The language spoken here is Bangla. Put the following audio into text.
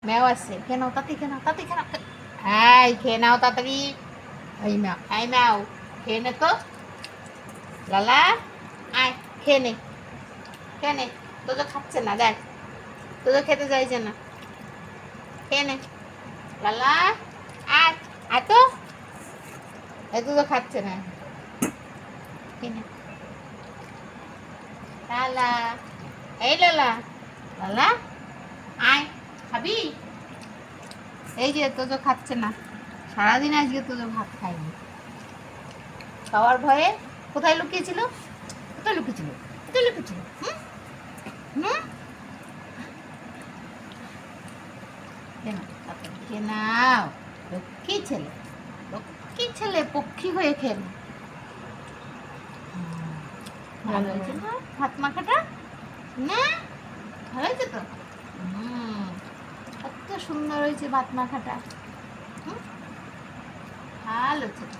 ম্যাও আসছে, খেয়ে নাও তাড়াতাড়ি, খেয়ে নাও তাড়াতাড়ি, খেয়ে নাও। হ্যাঁ, খেয়ে নাও তাড়াতাড়ি। এই ম্যাও, এই ম্যাও, খেয়ে নে তো। লালা, আয় খেয়ে নে, খেয়ে নে। তো খাচ্ছে না, দেখ তো খেতে চাইছে না। খেয়ে নে লালা, আয় আয় তো। এই তো খাচ্ছে না। খেয়ে নে লালা, এই লালা, লালা আয়, খাবি? এই যে তো খাচ্ছে না, সারাদিন আজকে তো ভাত খায়নি। খাওয়ার ভয়ে কোথায় লুকিয়েছিল, কোথায় লুকিয়েছিল, কোথায় লুকিয়েছিল? হুম হুম, খেয়ে নাও, লক্ষ্মী ছেলে, লক্ষ্মী ছেলে, পক্ষী হয়ে খেয়ে নাও। ভালো হয়েছে না ভাত মাখাটা? না, ভালো হয়েছে তো। কত সুন্দর হয়েছে ভাত মাখাটা। ভালো ছিল।